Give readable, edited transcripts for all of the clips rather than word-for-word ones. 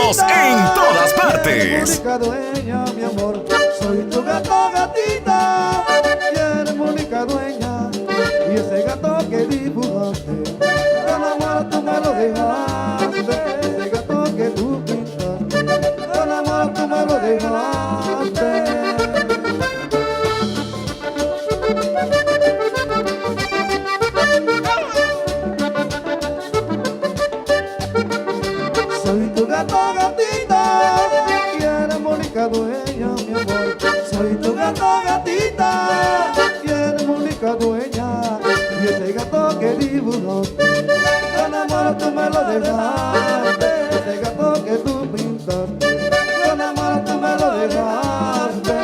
Estamos en todas partes. Única dueña, mi amor, soy tu gato, gatita. Y eres única dueña, y ese gato que dibujaste, con amor tú me lo dejaste. Ese gato que tú pintaste, con amor tú me lo dejaste. Soy tu gato, gatita, y eres única dueña, mi amor. Soy tu gato, gatita, y eres única dueña. Y ese gato que dibujaste, con amor tú me lo dejaste. Ese gato que tú pintaste, con amor tú me lo dejaste.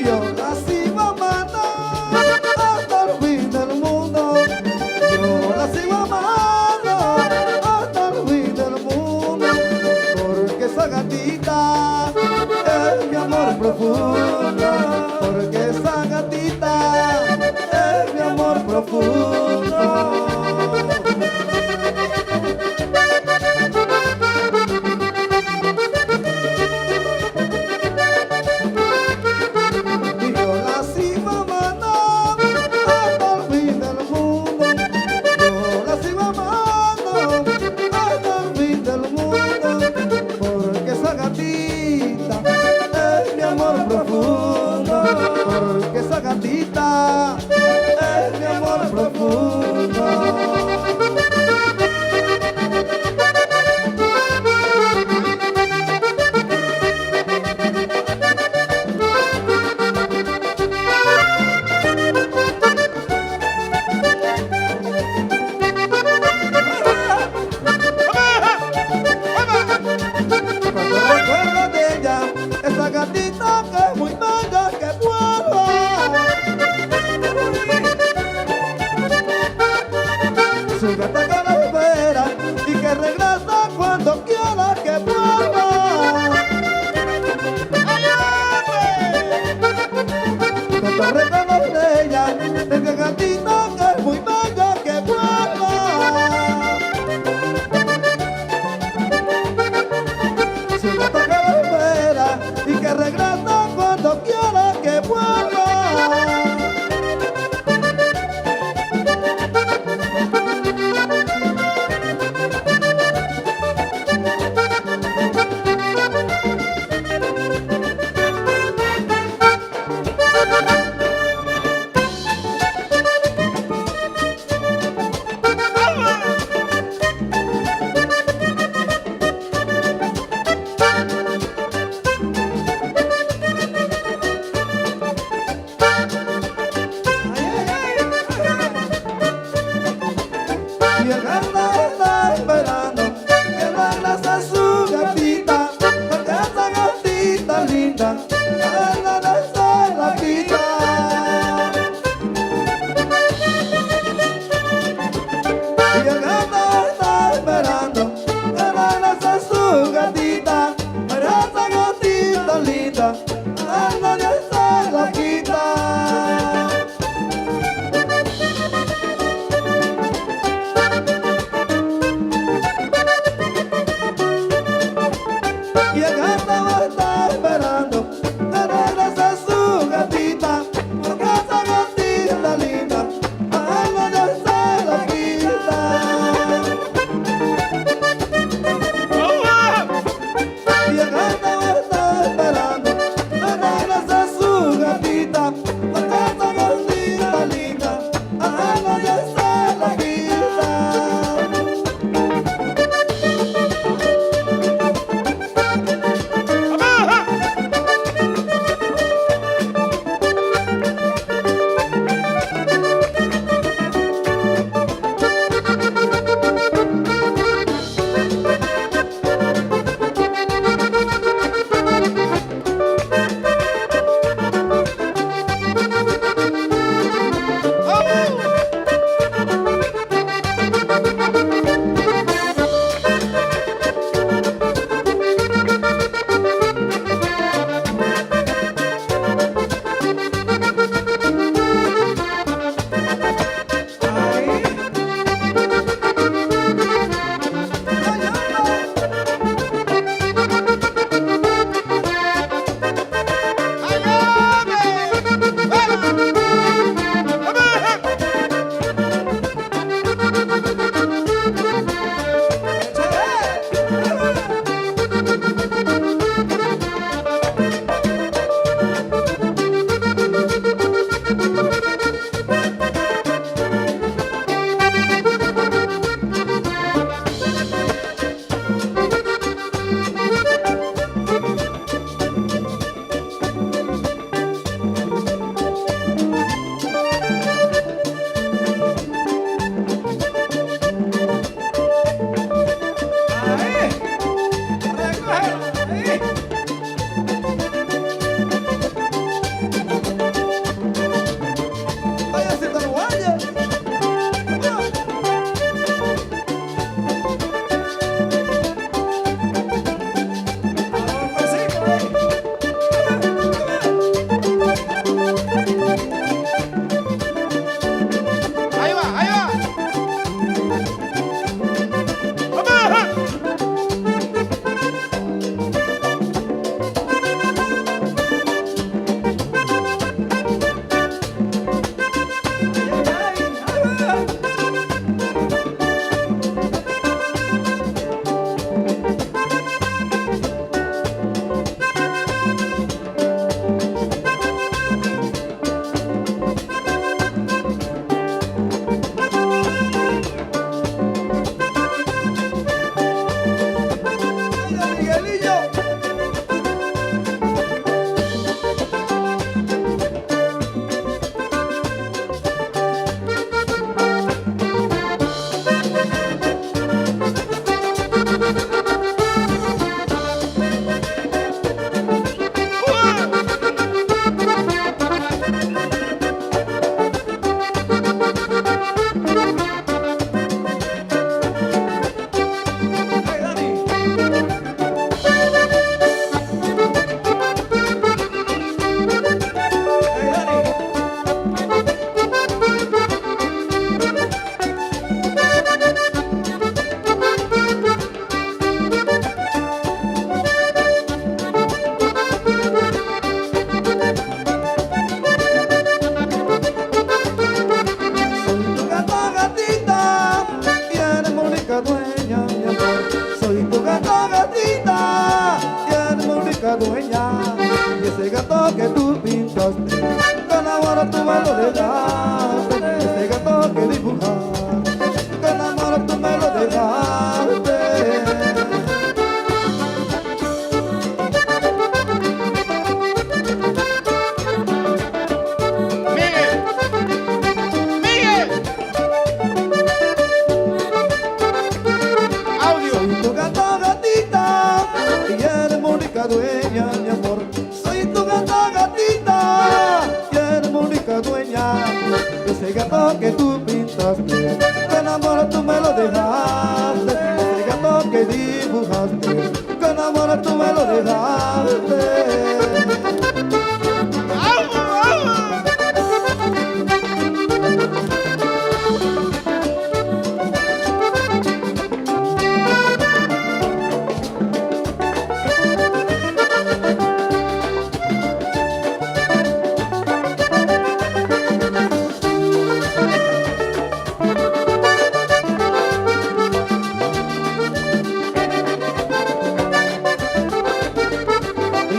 Yo la sigo amando hasta el fin del mundo. Yo la sigo amando hasta el fin del mundo. Porque esa gatita es mi amor profundo. Porque esa gatita es mi amor profundo. Y yo la sigo amando hasta el fin del mundo. Yo la sigo amando hasta el fin del mundo. Porque esa gatita es mi amor profundo. Porque esa gatita es mi amor profundo. Cuando recuerdo de ella, esa gatita que es muy bella, que vuelva. Su gata que la espera y que regresa cuando quiera que vuelva. Cuando recuerdo de ella, esa gatita que es muy bella, que vuelva. Su gata que la espera y que regresa cuando quiera que vuelva. Y el gato está esperando que regrese su gatita, porque esa gatita linda a él nadie se la quita. Y el gato está esperando que regrese su gatita, pero esa gatita linda a él nadie se la quita. Y el gato está esperando que regrese su gatita, porque esa gatita linda a él nadie se la quita. Y el gato está esperando que regrese su gatita, porque esa gatita linda a él nadie se la quita. dueña y ese gato que tú pintaste con amor tú me lo dejaste, ese gato que dibujaste con amor tú me lo dejaste. Dueña, mi amor, soy tu gata gatita y eres mi única dueña. Ese gato que tú pintaste, con amor tú me lo dejaste. Ese gato que dibujaste, con amor tú me lo dejaste.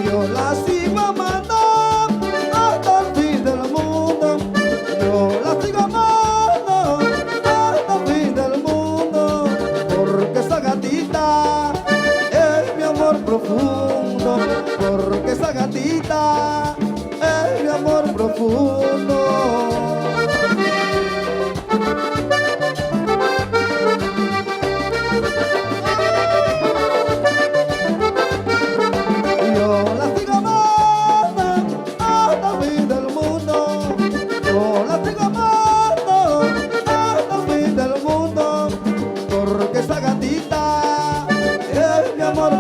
Yo la sigo amando hasta el fin del mundo. Yo la sigo amando hasta el fin del mundo. Porque esa gatita es mi amor profundo. Porque esa gatita es mi amor profundo.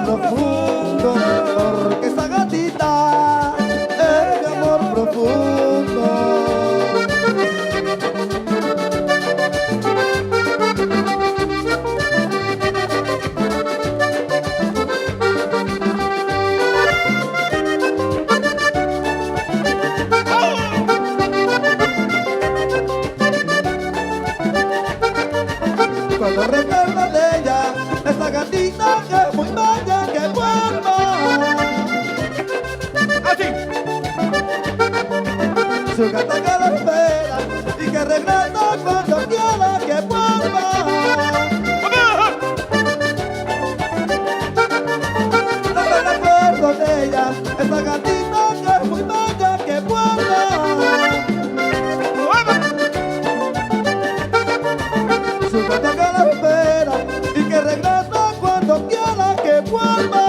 Profundo, porque esa gatita es mi amor profundo. Cuando recuerdo de ella, esa gatita que es muy bella, que vuelva. Así. Su gata que la espera y que regresa cuando quiera que vuelva. No me recuerdo de ella, esa gatita que es muy bella, que vuelva. Su gata que la espera y que regresa cuando quiera que vuelva.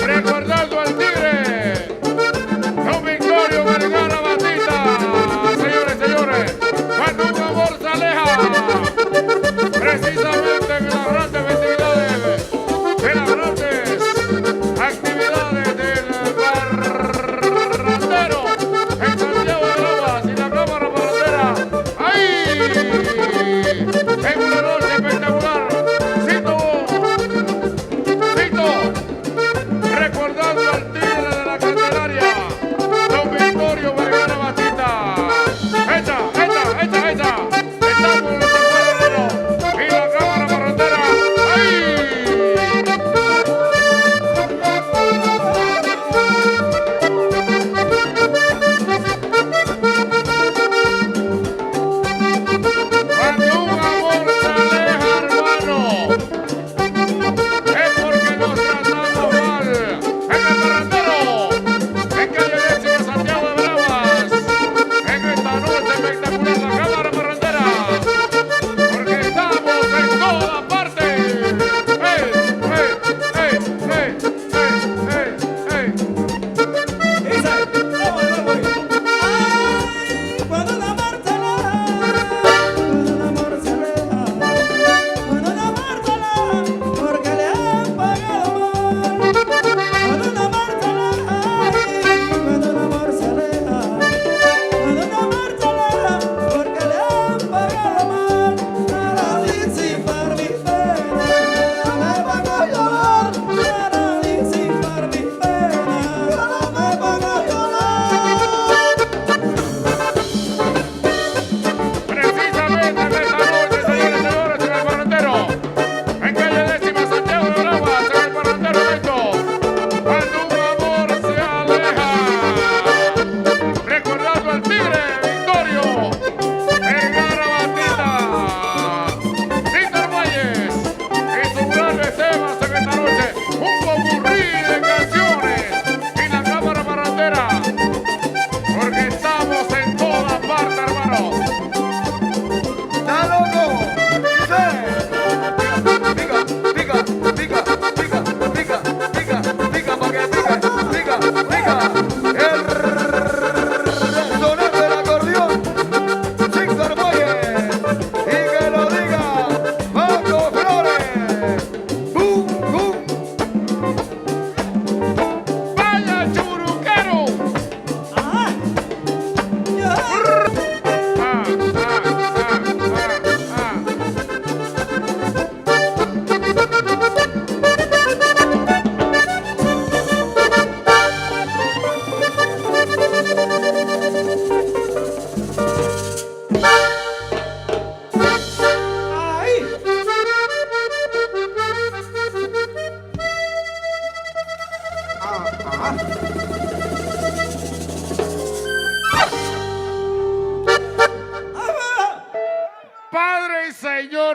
Recordando al tigre, don Victorio Vergara Batista, señores, cuando un amor se aleja, precisamente en las grandes festividades, en las grandes actividades del barrandero, en Santiago de Lomas y la Cámara Barrandera, ahí, en una noche espectacular, recordando al tigre de la Candelaria, don Victorio Vergara Batista. Estamos en los Guerreros y la Cámara Barrandera. ¡Ay! Cuando un amor se aleja, hermano, es porque nos tratamos mal. En el barrandero, en calle Décima, Santiago de Bravas, en esta noche espectacular la Cámara Barrandera, porque estamos en todas partes. ¡Hey, hey, hey, hey, hey, hey, Cuando un amor se aleja, cuando un amor se aleja, cuando un amor se aleja, porque le han pagado mal. Cuando un amor se aleja, cuando un amor se aleja, cuando un amor se aleja, porque le han pagado mal. Para disipar mis penas, me pongo a llorar. Para disipar mis penas, me pongo a llorar. Precisamente en esta noche, señores, en el barrandero, en calle Décima, Santiago de Bravas, en el barrandero evento, cuando un amor se aleja, recordando al tigre Victorio Vergara Batista, Víctor Valles y sus grandes temas en esta noche, un popurrí de canciones en la Cámara Barrandera, porque estamos en todas partes, hermano. ¡Está loco! Pica, pica, pica, pica, pica, pica, pica, pa' que pica, pica, pica. El resonar del acordeón, Víctor Moyes, y que lo diga Marco Flores. ¡Bum, bum! ¡Vaya churuquero! ¡Ah! ¡Ya! ¡Ay! ¡Ah! ¡Ah!